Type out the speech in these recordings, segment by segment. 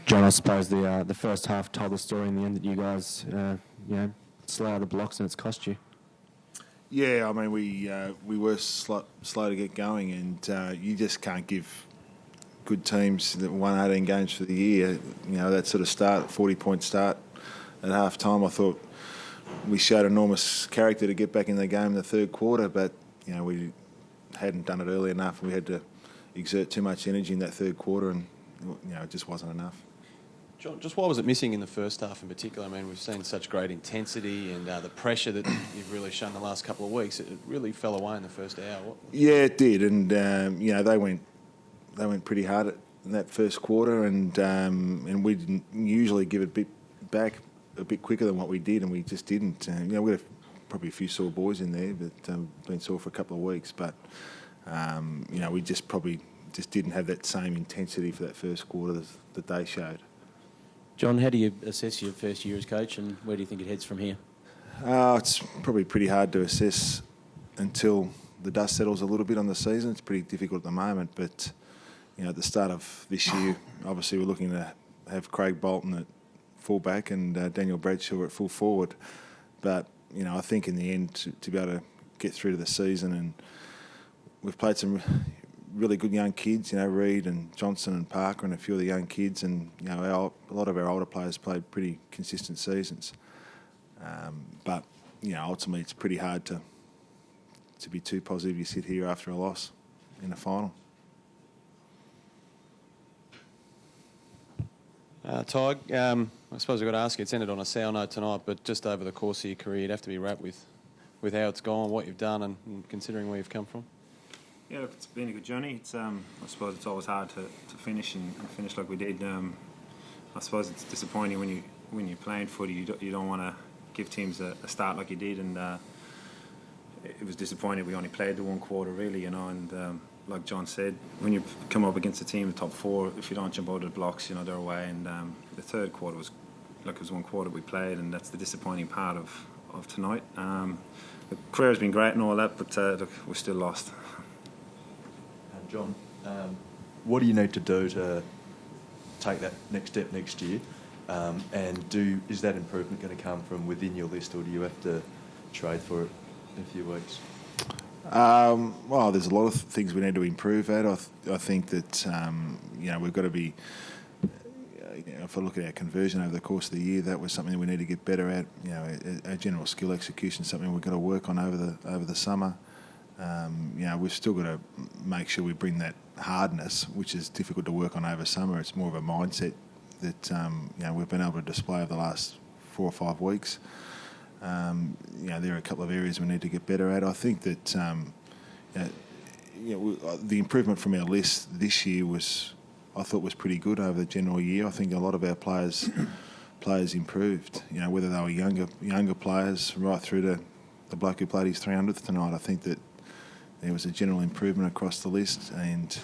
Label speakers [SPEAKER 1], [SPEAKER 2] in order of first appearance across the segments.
[SPEAKER 1] John, I suppose the first half told the story in the end that you guys, slow out the blocks and it's cost you.
[SPEAKER 2] Yeah, I mean, we were slow to get going, and you just can't give good teams that won 18 games for the year, that sort of start, 40-point start at half-time. I thought we showed enormous character to get back in the game in the third quarter, but, we hadn't done it early enough. We had to exert too much energy in that third quarter, and, it just wasn't enough.
[SPEAKER 3] John, just what was it missing in the first half in particular? I mean, we've seen such great intensity and the pressure that you've really shown the last couple of weeks. It really fell away in the first hour.
[SPEAKER 2] Yeah, it did, and they went pretty hard in that first quarter, and we didn't usually give it back a bit quicker than what we did, and we just didn't. We had probably a few sore boys in there that been sore for a couple of weeks, but we just didn't have that same intensity for that first quarter that they showed.
[SPEAKER 4] John, how do you assess your first year as coach, and where do you think it heads from here?
[SPEAKER 2] It's probably pretty hard to assess until the dust settles a little bit on the season. It's pretty difficult at the moment, but at the start of this year, obviously we're looking to have Craig Bolton at fullback and Daniel Bradshaw at full forward. But I think in the end to be able to get through to the season, and we've played some really good young kids, Reid and Johnson and Parker and a few of the young kids, and a lot of our older players played pretty consistent seasons. But ultimately it's pretty hard to be too positive. You sit here after a loss in a final.
[SPEAKER 3] Tig, I suppose I've got to ask you, it's ended on a sour note tonight, but just over the course of your career, you'd have to be wrapped with how it's gone, what you've done, and considering where you've come from.
[SPEAKER 5] Yeah, look, it's been a good journey. It's I suppose it's always hard to finish and finish like we did. I suppose it's disappointing when you're playing footy. You don't want to give teams a start like you did, and it was disappointing. We only played the one quarter really, and like John said, when you come up against a team in the top four, if you don't jump out of the blocks, they're away. And the third quarter was one quarter we played, and that's the disappointing part of tonight. The career's been great and all that, but look, we're still lost.
[SPEAKER 6] John, what do you need to do to take that next step next year? Is that improvement going to come from within your list, or do you have to trade for it in a few weeks?
[SPEAKER 2] Well, there's a lot of things we need to improve at. I think that we've got to be. If I look at our conversion over the course of the year, that was something we need to get better at. Our general skill execution is something we've got to work on over the summer. We've still got to make sure we bring that hardness, which is difficult to work on over summer. It's more of a mindset that we've been able to display over the last 4 or 5 weeks. There are a couple of areas we need to get better at. I think that the improvement from our list this year I thought was pretty good over the general year. I think a lot of our players improved. Whether they were younger players right through to the bloke who played his 300th tonight. I think that there was a general improvement across the list, and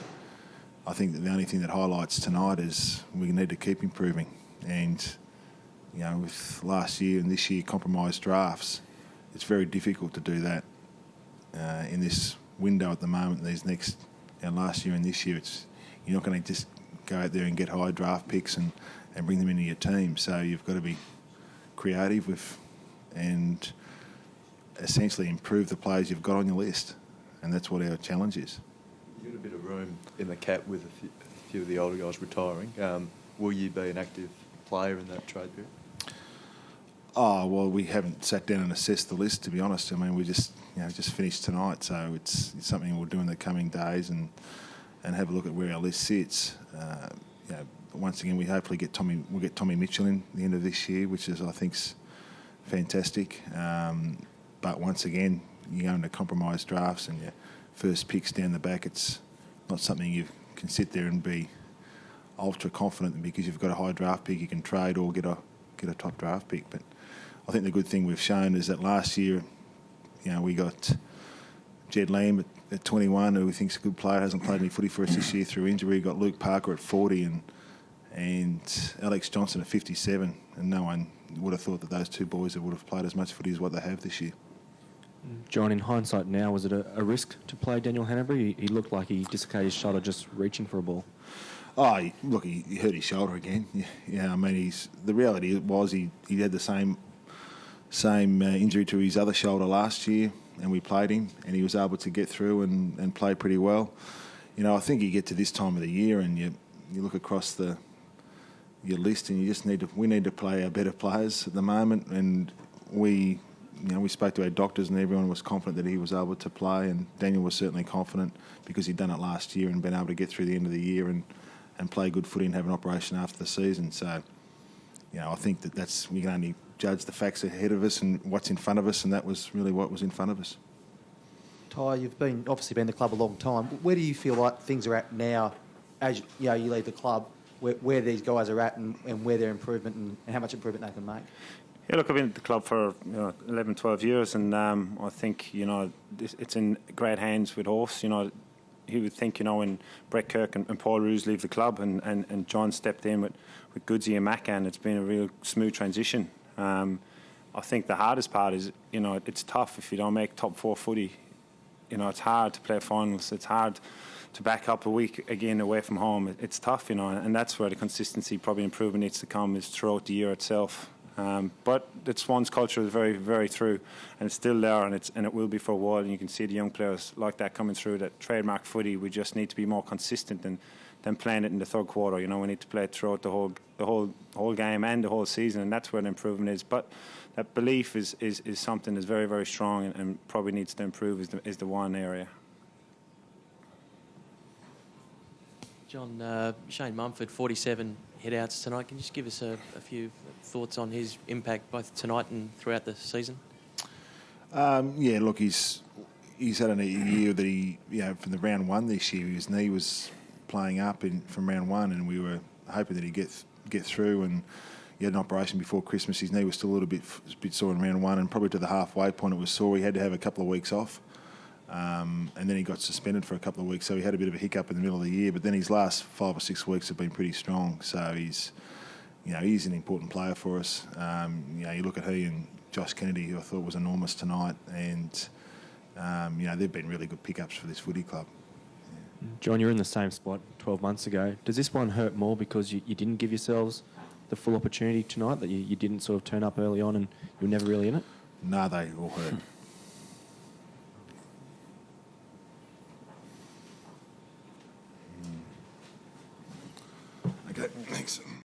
[SPEAKER 2] I think that the only thing that highlights tonight is we need to keep improving. And with last year and this year compromised drafts, it's very difficult to do that in this window at the moment. These next, last year and this year, you're not going to just go out there and get high draft picks and bring them into your team. So you've got to be creative and essentially improve the players you've got on your list, and that's what our challenge is.
[SPEAKER 6] You've got a bit of room in the cap with a few of the older guys retiring. Will you be an active player in that trade period?
[SPEAKER 2] Oh, well, we haven't sat down and assessed the list, to be honest. I mean, we just finished tonight, so it's something we'll do in the coming days and have a look at where our list sits. Once again, we hopefully get Tommy Mitchell in the end of this year, which is, I think, fantastic. But once again, you go into compromised drafts and your first picks down the back, it's not something you can sit there and be ultra confident because you've got a high draft pick you can trade or get a top draft pick. But I think the good thing we've shown is that last year, we got Jed Lamb at 21, who we think's a good player, hasn't played any footy for us this year through injury. We got Luke Parker at 40 and Alex Johnson at 57, and no one would have thought that those two boys would have played as much footy as what they have this year.
[SPEAKER 1] John, in hindsight now, was it a risk to play Daniel Hanbury? He looked like he dislocated his shoulder just reaching for a ball.
[SPEAKER 2] Look, he hurt his shoulder again. Yeah, I mean, the reality was he had the same injury to his other shoulder last year, and we played him, and he was able to get through and play pretty well. You know, I think you get to this time of the year and you look across your list, and you just we need to play our better players at the moment, and we spoke to our doctors, and everyone was confident that he was able to play, and Daniel was certainly confident because he'd done it last year and been able to get through the end of the year and play good footy and have an operation after the season. So, I think we can only judge the facts ahead of us and what's in front of us, and that was really what was in front of us.
[SPEAKER 7] Ty, you've obviously been in the club a long time. Where do you feel like things are at now as you leave the club, where these guys are at and where their improvement and how much improvement they can make?
[SPEAKER 5] Yeah, look, I've been at the club for 11, 12 years, and I think it's in great hands with Horse. He would think when Brett Kirk and Paul Roos leave the club and John stepped in with Goodsey and Maccan, it's been a real smooth transition. I think the hardest part is it's tough if you don't make top 4 footy. It's hard to play finals. It's hard to back up a week again away from home. It's tough, and that's where the consistency, probably improvement needs to come, is throughout the year itself. But the Swans culture is very, very true, and it's still there, and it will be for a while. And you can see the young players like that coming through. That trademark footy, we just need to be more consistent than playing it in the third quarter. We need to play it throughout the whole game and the whole season, and that's where the improvement is. But that belief is something that's very, very strong and probably needs to improve. Is the one area.
[SPEAKER 4] John, Shane Mumford, 47 hit-outs tonight. Can you just give us a few thoughts on his impact both tonight and throughout the season?
[SPEAKER 2] Yeah, look, he's had a year that he, from the round one this year, his knee was playing up from round one, and we were hoping that he'd get through, and he had an operation before Christmas. His knee was still a little bit sore in round one, and probably to the halfway point it was sore. He had to have a couple of weeks off. And then he got suspended for a couple of weeks, so he had a bit of a hiccup in the middle of the year. But then his last 5 or 6 weeks have been pretty strong. So he's an important player for us. You look at he and Josh Kennedy, who I thought was enormous tonight, and they've been really good pickups for this footy club. Yeah.
[SPEAKER 1] John, you're in the same spot 12 months ago. Does this one hurt more because you didn't give yourselves the full opportunity tonight, that you didn't sort of turn up early on and you were never really in it?
[SPEAKER 2] No, they all hurt.